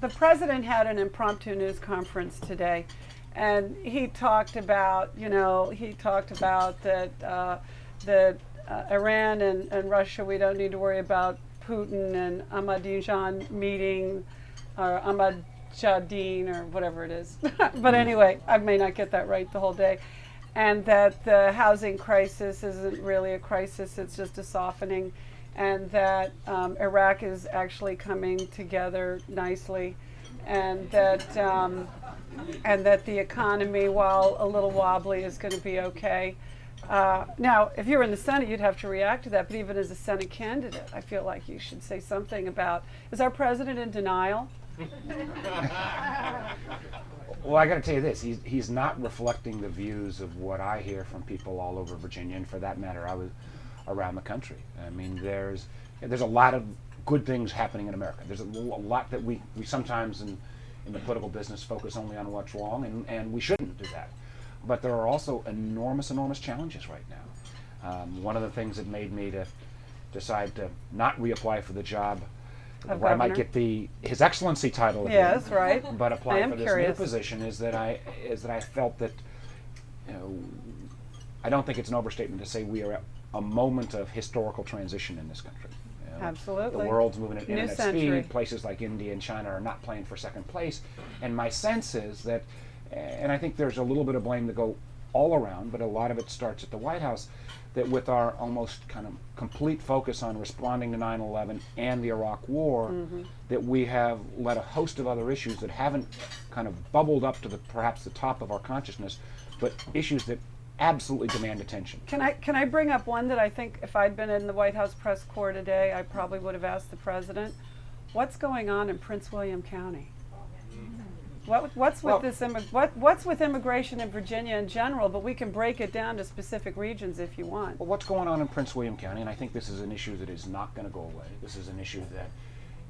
the president had an impromptu news conference today, and he talked about, that Iran and Russia, we don't need to worry about Putin and Ahmadinejad meeting, or Ahmadinejadine, or whatever it is. But anyway, I may not get that right the whole day. And that the housing crisis isn't really a crisis, it's just a softening. And that Iraq is actually coming together nicely. And that the economy, while a little wobbly, is going to be okay. Now, if you were in the Senate, you'd have to react to that. But even as a Senate candidate, I feel like you should say something about, is our president in denial? Well, I got to tell you this: he's not reflecting the views of what I hear from people all over Virginia, and for that matter, around the country. I mean, there's a lot of good things happening in America. There's a lot that we sometimes in the political business focus only on what's wrong, and we shouldn't do that. But there are also enormous challenges right now. One of the things that made me to decide to not reapply for the job, where I might get the His Excellency title again, yes, right, but apply for this curious. new position, is that I felt that, I don't think it's an overstatement to say we are at a moment of historical transition in this country. Absolutely. The world's moving at New internet century. speed. Places like India and China are not playing for second place. And my sense is that, and I think there's a little bit of blame to go all around, but a lot of it starts at the White House, that with our almost kind of complete focus on responding to 9/11 and the Iraq War, that we have let a host of other issues that haven't kind of bubbled up to perhaps the top of our consciousness, but issues that absolutely demand attention. Can I bring up one that I think if I'd been in the White House press corps today, I probably would have asked the president, what's going on in Prince William County? What's with immigration in Virginia in general? But we can break it down to specific regions if you want. Well, what's going on in Prince William County, and I think this is an issue that is not going to go away. This is an issue that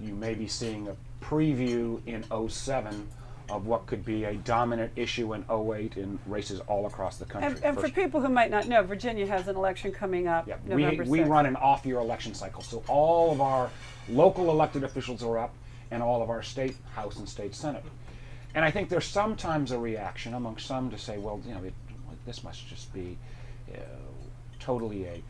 you may be seeing a preview in '07 of what could be a dominant issue in '08 in races all across the country. And for people who might not know, Virginia has an election coming up, November 6th. We run an off-year election cycle, so all of our local elected officials are up, and all of our state House and state Senate. And I think there's sometimes a reaction among some to say, well, this must just be totally a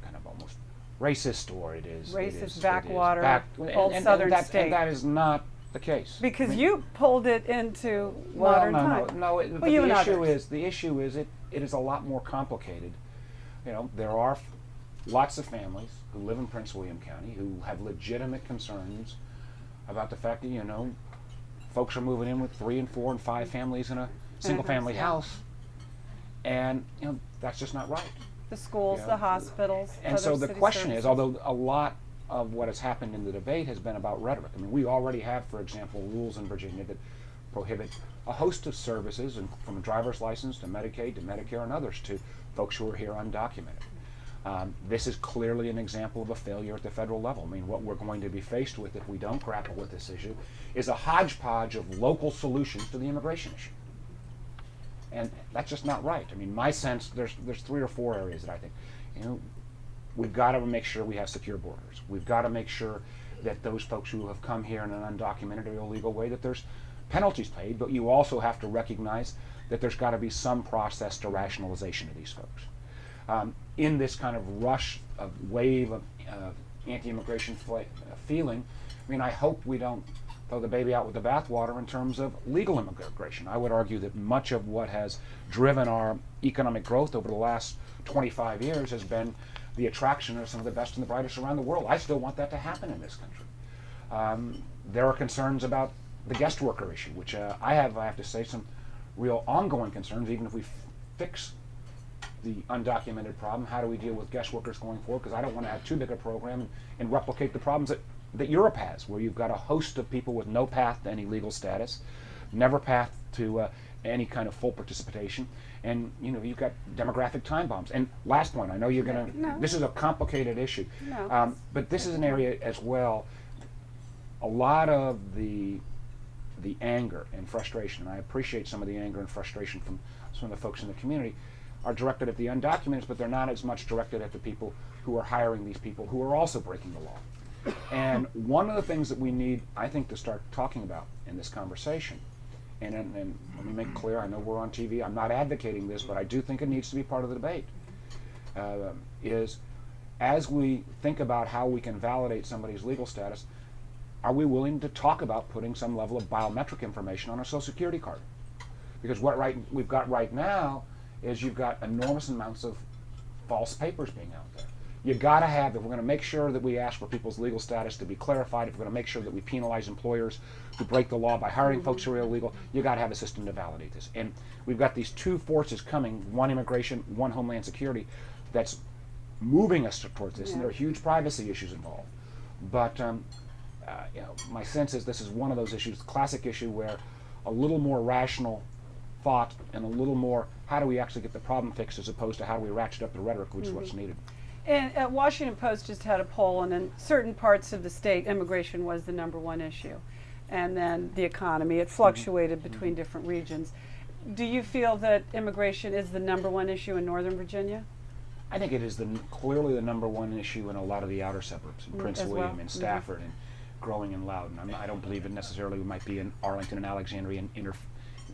kind of almost racist, or it is racist, backwater, old southern state. And that is not the case. Because you pulled it into modern time. No. The issue is it is a lot more complicated. There are lots of families who live in Prince William County who have legitimate concerns about the fact that folks are moving in with 3 and 4 and 5 families in a single-family house, and that's just not right. The schools, the hospitals. And so the question is, although a lot of what has happened in the debate has been about rhetoric. I mean, we already have, for example, rules in Virginia that prohibit a host of services, and from a driver's license to Medicaid to Medicare and others, to folks who are here undocumented. This is clearly an example of a failure at the federal level. I mean, what we're going to be faced with if we don't grapple with this issue is a hodgepodge of local solutions to the immigration issue. And that's just not right. I mean, my sense, there's 3 or 4 areas that I think, we've got to make sure we have secure borders. We've got to make sure that those folks who have come here in an undocumented or illegal way, that there's penalties paid, but you also have to recognize that there's got to be some process to rationalization of these folks. In this kind of rush of wave of anti-immigration feeling, I mean, I hope we don't throw the baby out with the bathwater in terms of legal immigration. I would argue that much of what has driven our economic growth over the last 25 years has been the attraction of some of the best and the brightest around the world. I still want that to happen in this country. There are concerns about the guest worker issue, which I have to say, some real ongoing concerns. Even if we fix the undocumented problem, how do we deal with guest workers going forward? Because I don't want to have too big a program and replicate the problems that Europe has, where you've got a host of people with no path to any legal status, never path to any kind of full participation, and you've got demographic time bombs. And last point, I know you're going to, No. This is a complicated issue, No. but this is an area as well, a lot of the anger and frustration, and I appreciate some of the anger and frustration from some of the folks in the community, are directed at the undocumented, but they're not as much directed at the people who are hiring these people who are also breaking the law. And one of the things that we need, I think, to start talking about in this conversation, and let me make clear, I know we're on TV, I'm not advocating this, but I do think it needs to be part of the debate, is as we think about how we can validate somebody's legal status, are we willing to talk about putting some level of biometric information on a Social Security card? Because what we've got right now is you've got enormous amounts of false papers being out there. You got to have, if we're going to make sure that we ask for people's legal status to be clarified, if we're going to make sure that we penalize employers who break the law by hiring folks who are illegal, you got to have a system to validate this. And we've got these two forces coming, one immigration, one Homeland Security, that's moving us towards this, and there are huge privacy issues involved. But my sense is this is one of those issues, the classic issue where a little more rational thought and a little more how do we actually get the problem fixed as opposed to how do we ratchet up the rhetoric, which is what's needed. And Washington Post just had a poll, and in certain parts of the state, immigration was the #1 issue. And then the economy, it fluctuated between different regions. Do you feel that immigration is the #1 issue in Northern Virginia? I think it is clearly the #1 issue in a lot of the outer suburbs, in Prince William and Stafford and growing in Loudoun. I don't believe it necessarily might be in Arlington and Alexandria and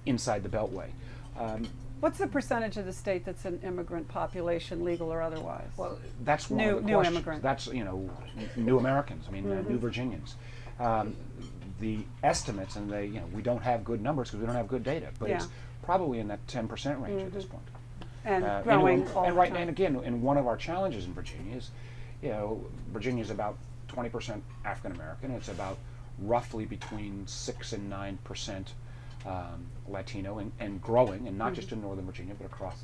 inside the Beltway. What's the percentage of the state that's an immigrant population, legal or otherwise? Well, that's one of the new questions. immigrants. That's, new Americans, new Virginians. The estimates, and we don't have good numbers because we don't have good data, but it's probably in that 10% range at this point. And growing all and the right, time. and again, and one of our challenges in Virginia is, Virginia is about 20% African American. It's about roughly between 6 and 9% Latino, and growing, and not just in Northern Virginia, but across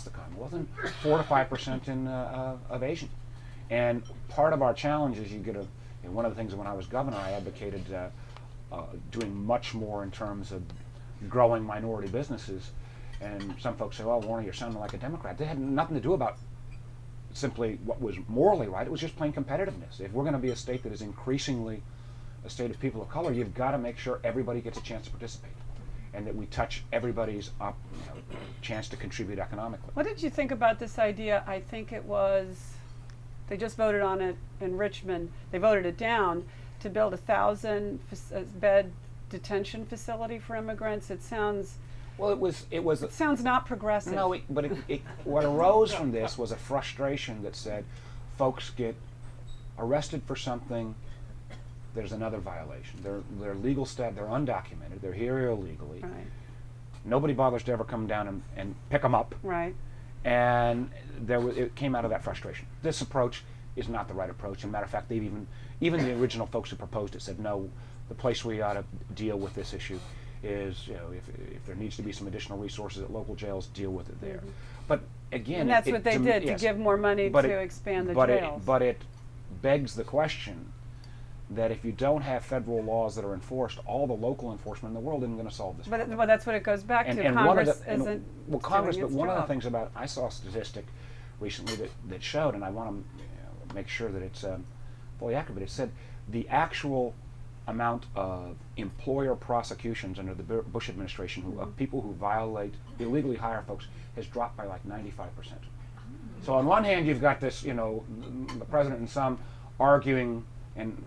the Commonwealth, and 4 to 5% of Asian. And part of our challenge is one of the things when I was governor, I advocated doing much more in terms of growing minority businesses. And some folks say, well, Warner, you're sounding like a Democrat. That had nothing to do about simply what was morally right. It was just plain competitiveness. If we're going to be a state that is increasingly a state of people of color, you've got to make sure everybody gets a chance to participate and that we touch everybody's chance to contribute economically. What did you think about this idea? I think it was, they just voted on it in Richmond. They voted it down to build 1,000-bed detention facility for immigrants. It sounds... Well, it sounds not progressive. No, but what arose from this was a frustration that said, folks get arrested for something, there's another violation. They're legal they're undocumented, they're here illegally. Right. Nobody bothers to ever come down and pick them up. Right. And it came out of that frustration. This approach is not the right approach. As a matter of fact, even the original folks who proposed it said, no, the place we ought to deal with this issue is, if there needs to be some additional resources at local jails, deal with it there. But again, and that's what they did, to give more money to expand the jails. But it begs the question that if you don't have federal laws that are enforced, all the local enforcement in the world isn't going to solve this problem. But that's what it goes back to. And Congress Congress, doing its one of the job. things about, I saw a statistic recently that showed, and I want to make sure that it's fully accurate, but it said the actual amount of employer prosecutions under the Bush administration of people who illegally hire folks has dropped by like 95%. So on one hand, you've got this, the president and some arguing and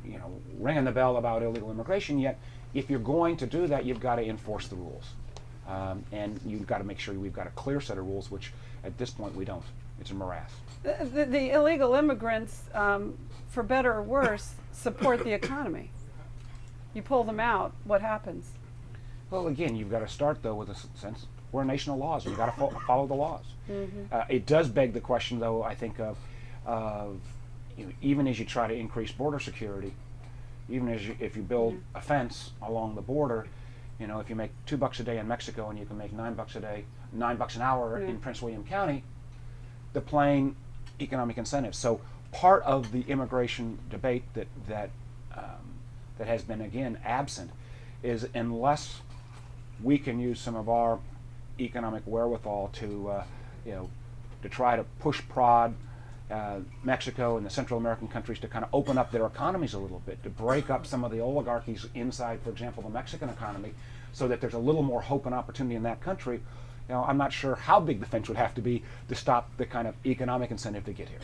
ringing the bell about illegal immigration, yet if you're going to do that, you've got to enforce the rules. And you've got to make sure we've got a clear set of rules, which at this point we don't. It's a morass. The illegal immigrants, for better or worse, support the economy. You pull them out, what happens? Well, again, you've got to start, though, with a sense we're a nation of laws. We've got to follow the laws. It does beg the question, though, I think, of even as you try to increase border security, even if you build a fence along the border, if you make $2 a day in Mexico and you can make $9 an hour in Prince William County, the plain economic incentives. So part of the immigration debate that has been, again, absent is unless we can use some of our economic wherewithal to try to prod Mexico and the Central American countries to kind of open up their economies a little bit, to break up some of the oligarchies inside, for example, the Mexican economy, so that there's a little more hope and opportunity in that country. I'm not sure how big the fence would have to be to stop the kind of economic incentive to get here.